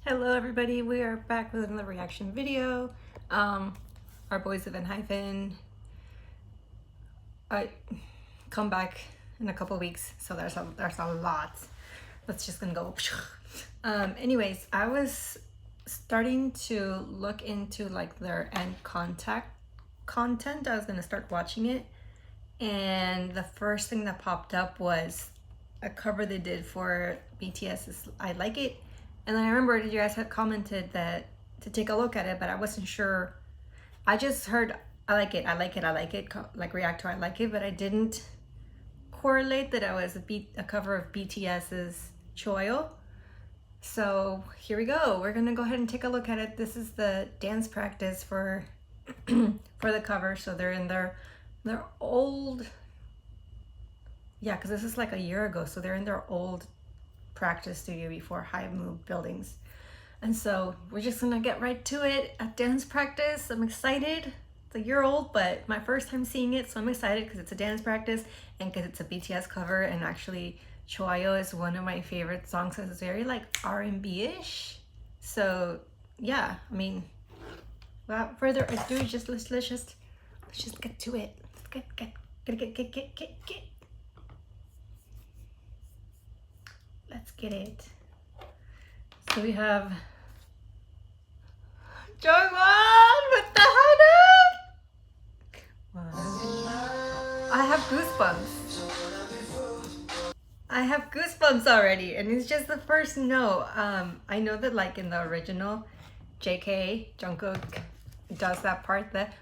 Hello everybody, we are back with another reaction video. Our boys of Enhypen come back in a couple weeks, so there's a lot. That's just gonna go. Anyways, I was starting to look into like their end content. I was gonna start watching it, and the first thing that popped up was a cover they did for BTS's "I Like It." And I remember you guys had commented that to take a look at it, but I wasn't sure. I just heard I like it, I like it, I like it, like react to I like it, but I didn't correlate that it was a cover of BTS's Choyo. So here we go. We're gonna go ahead and take a look at it. This is the dance practice for for the cover. So they're in their old, yeah, because this is like a year ago. So they're in their old practice studio before high move buildings. And so we're just gonna get right to it at dance practice. I'm excited. It's a year old, but my first time seeing it, so I'm excited because it's a dance practice and because it's a BTS cover. And actually Choyo is one of my favorite songs. It's very like R&B-ish. So yeah, I mean, without further ado, let's just get to it. Let's get. Let's get it. So we have Jungwon with the high note. I have goosebumps. I have goosebumps already, and it's just the first note. I know that like in the original, JK Jungkook does that part that.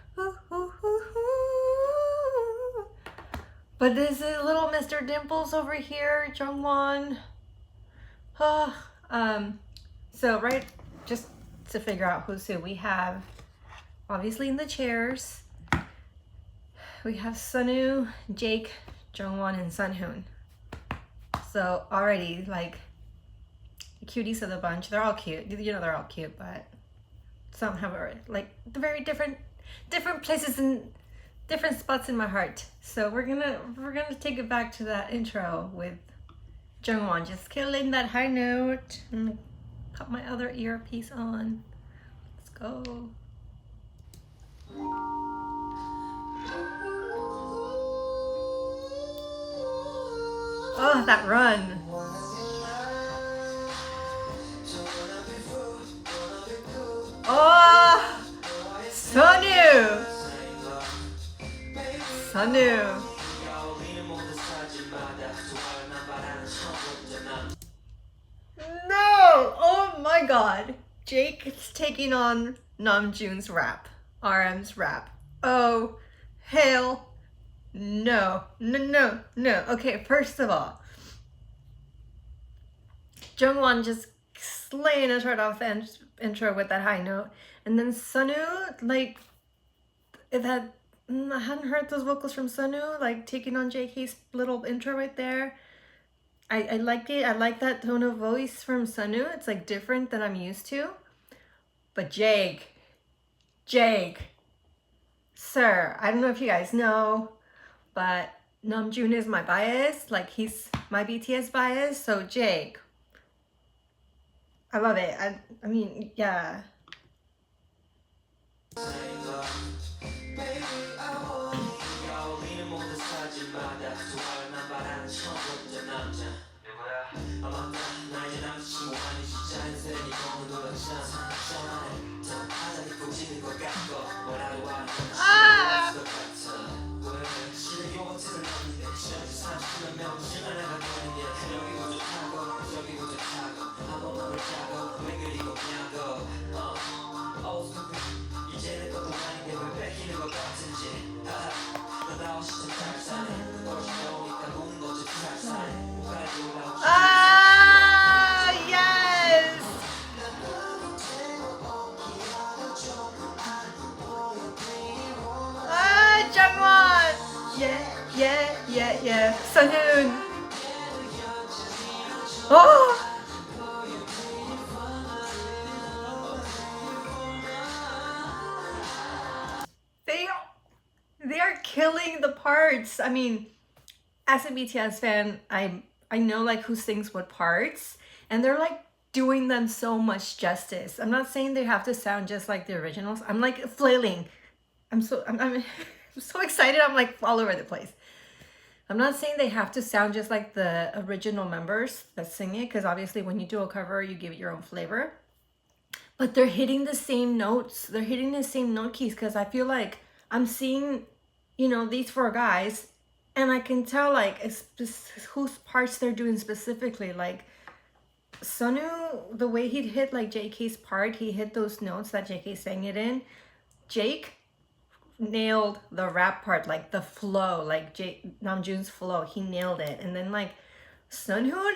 But this is little Mr. Dimples over here, Jungwon. So right, just to figure out who's who, we have obviously in the chairs we have Sunwoo, Jake, Jungwon, and Sunhoon. So already like the cuties of the bunch. They're all cute, you know, they're all cute, but some have like the very different places and different spots in my heart. So we're gonna take it back to that intro with Jungwon just killing that high note. And put my other earpiece on. Let's go. Oh, that run. Oh, Sunwoo. No! Oh my god. Jake is taking on Namjoon's rap. RM's rap. Oh, hell no. No. Okay, first of all, Jungwon just slaying us right off the intro with that high note. And then Sunwoo, like, I hadn't heard those vocals from Sunwoo, like taking on JK's little intro right there. I like it. I like that tone of voice from Sunwoo. It's like different than I'm used to. But Jake, sir, I don't know if you guys know, but Namjoon is my bias. Like, he's my BTS bias. So Jake, I love it. I mean, yeah. Ah! Ah, yes! Ah, Jungwon! Yeah. Sunhoon! Oh! They are killing the parts. I mean, as a BTS fan, I know like who sings what parts, and they're like doing them so much justice. I'm not saying they have to sound just like the originals. I'm like flailing. I'm so excited. I'm like all over the place. I'm not saying they have to sound just like the original members that sing it, because obviously when you do a cover, you give it your own flavor. But they're hitting the same notes. They're hitting the same note keys, because I feel like I'm seeing, you know, these four guys, and I can tell like whose parts they're doing specifically. Like Sunu, the way he'd hit like JK's part, he hit those notes that JK sang it in. Jake nailed the rap part, like the flow, like Namjoon's flow. He nailed it. And then like Sunhoon,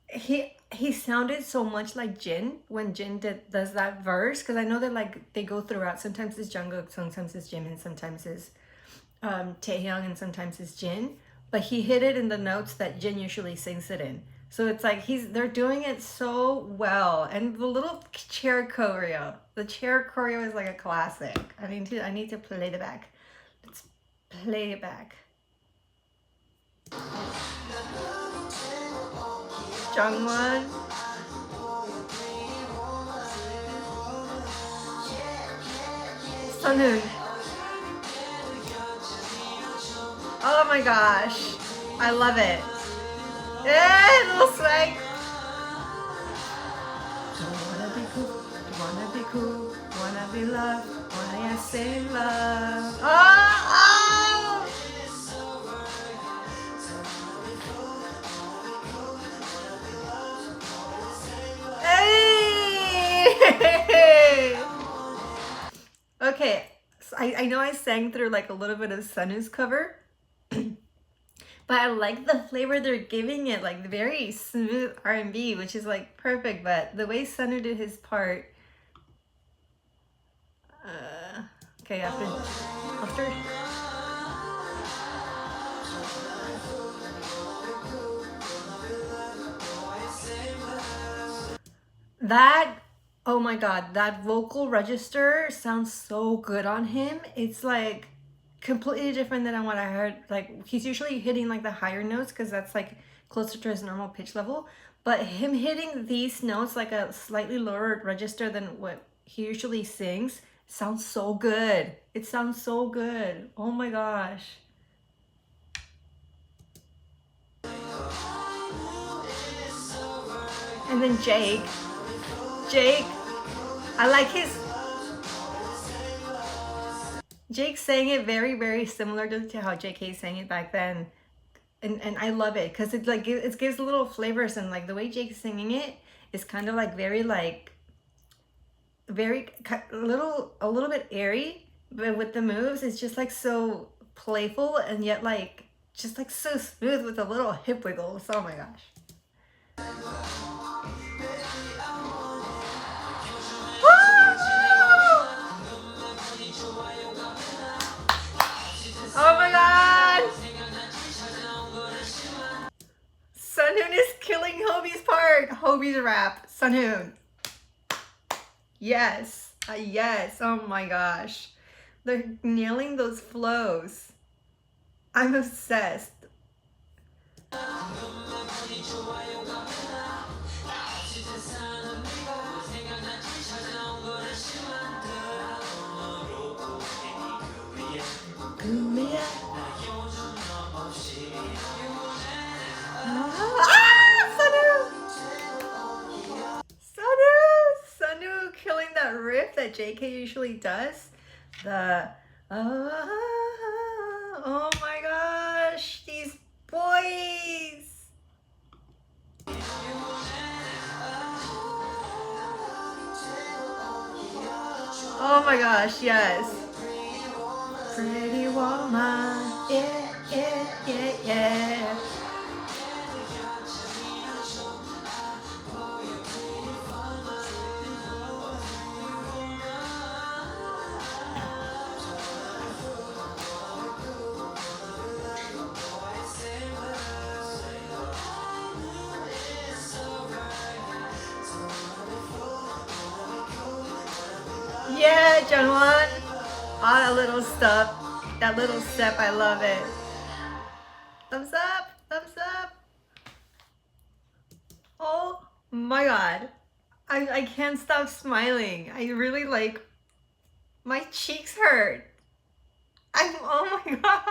he sounded so much like Jin when Jin does that verse, because I know that like they go throughout. Sometimes it's Jungkook, sometimes it's Jimin, sometimes it's Taehyung, and sometimes it's Jin. But he hit it in the notes that Jin usually sings it in. So it's like they're doing it so well. And the little chair choreo, the chair choreo is like a classic. I need to play it back. Let's play it back. Jungwon. Sunhoon. Oh my gosh. I love it. Yeah, little swag. Don't wanna be cool, wanna be cool, wanna be loved, wanna say love. Oh, oh! Hey! Okay, so I know I sang through like a little bit of Sunwoo's cover. But I like the flavor they're giving it, like very smooth R&B, which is like perfect. But the way Sunwoo did his part, okay, after that, oh my god, that vocal register sounds so good on him. It's like completely different than what I heard. Like he's usually hitting like the higher notes, because that's like closer to his normal pitch level. But him hitting these notes like a slightly lower register than what he usually sings sounds so good. It sounds so good. Oh my gosh. And then Jake, I like Jake sang it very, very similar to how JK sang it back then. And I love it, because it like it gives little flavors, and like the way Jake's singing it is kind of like very a little bit airy, but with the moves it's just like so playful, and yet like just like so smooth with a little hip wiggles. Oh my gosh. Oh my god! Sunhoon is killing Hobie's part. Hobie's rap. Sunhoon. Yes. Yes. Oh my gosh. They're nailing those flows. I'm obsessed. Sunwoo killing that riff that JK usually does. Oh my gosh, these boys. Oh my gosh, yes. Pretty woman, yeah, yeah, yeah, yeah. Yeah, Jungwon. Oh, that little step. That little step, I love it. Thumbs up, thumbs up. Oh My God. I can't stop smiling. I really like, my cheeks hurt. Oh my God.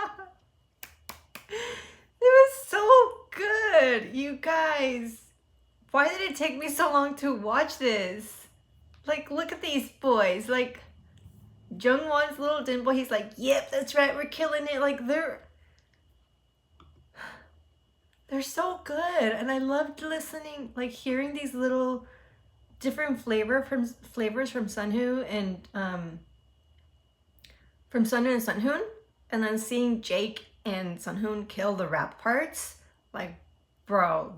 It was so good, you guys. Why did it take me so long to watch this? Like, look at these boys. Like, Jungwon's little dimple, he's like, yep, that's right, we're killing it. Like, they're so good. And I loved listening, like, hearing these little different flavors from Sunhoo and Sunhoon, and then seeing Jake and Sunhoon kill the rap parts. Like, bro,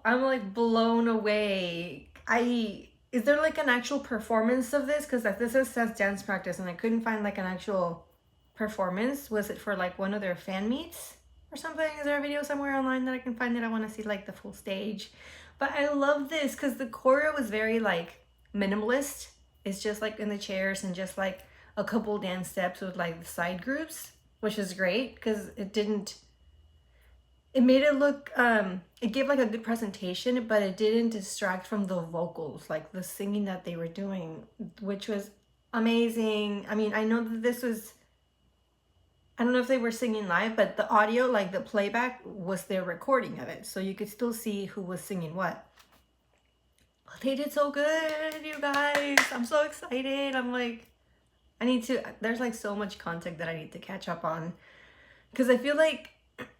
I'm like blown away. Is there like an actual performance of this? Because like this says dance practice, and I couldn't find like an actual performance. Was it for like one of their fan meets or something? Is there a video somewhere online that I can find that I want to see like the full stage? But I love this because the choreo was very like minimalist. It's just like in the chairs and just like a couple dance steps with like the side groups, which is great because it made it look, it gave like a good presentation, but it didn't distract from the vocals, like the singing that they were doing, which was amazing. I mean, I know that this was, I don't know if they were singing live, but the audio, like the playback, was their recording of it. So you could still see who was singing what. But they did so good, you guys. I'm so excited. I'm like, there's like so much content that I need to catch up on. Because I feel like,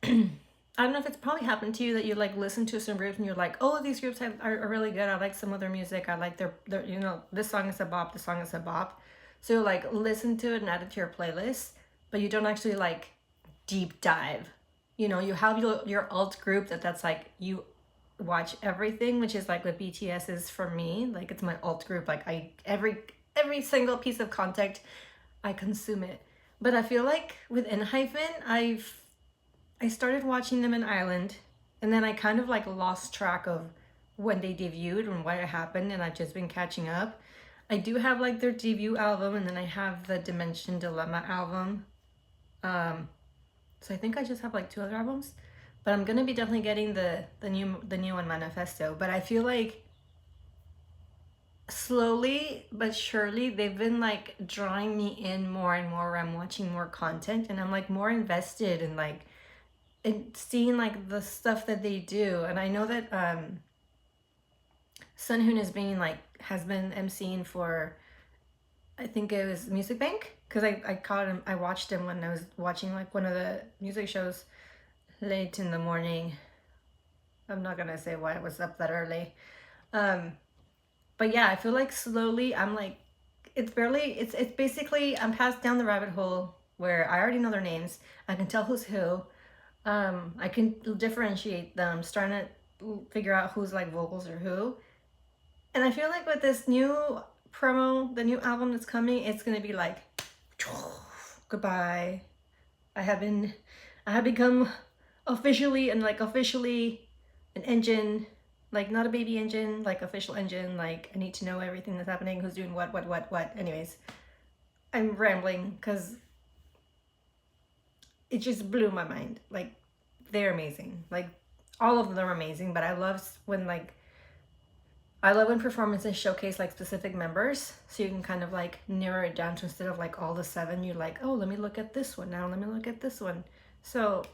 I don't know if it's probably happened to you that you like listen to some groups and you're like, oh, these groups are really good. I like some of their music. I like their, you know, this song is a bop, this song is a bop. So you like listen to it and add it to your playlist, but you don't actually like deep dive. You know, you have your alt group that's like, you watch everything, which is like what BTS is for me. Like it's my alt group. Like every single piece of content, I consume it. But I feel like with Enhypen, I started watching them in Ireland, and then I kind of like lost track of when they debuted and what happened, and I've just been catching up. I do have like their debut album, and then I have the Dimension Dilemma album. So I think I just have like 2 other albums, but I'm gonna be definitely getting the new one, Manifesto. But I feel like slowly but surely they've been like drawing me in more and more. I'm watching more content, and I'm like more invested in like and seeing like the stuff that they do. And I know that Sunhoon has been emceeing for, I think it was Music Bank, because I caught him, I watched him when I was watching like one of the music shows late in the morning. I'm not gonna say why I was up that early, but yeah, I feel like slowly I'm like, it's basically I'm passed down the rabbit hole where I already know their names. I can tell who's who. I can differentiate them, starting to figure out who's like vocals or who. And I feel like with this new promo, the new album that's coming, it's gonna be like, goodbye. I have become officially an engine, like not a baby engine, like official engine. Like I need to know everything that's happening, who's doing what. Anyways, I'm rambling because it just blew my mind. Like they're amazing. Like all of them are amazing, but I love when performances showcase like specific members, so you can kind of like narrow it down to, instead of like all the 7, you're like, oh, let me look at this one now, let me look at this one. So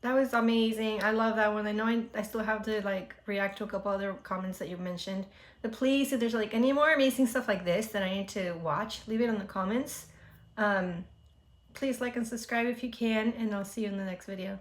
that was amazing. I love that one. I know I still have to like react to a couple other comments that you mentioned, but please, if there's like any more amazing stuff like this that I need to watch, leave it in the comments. Please like and subscribe if you can, and I'll see you in the next video.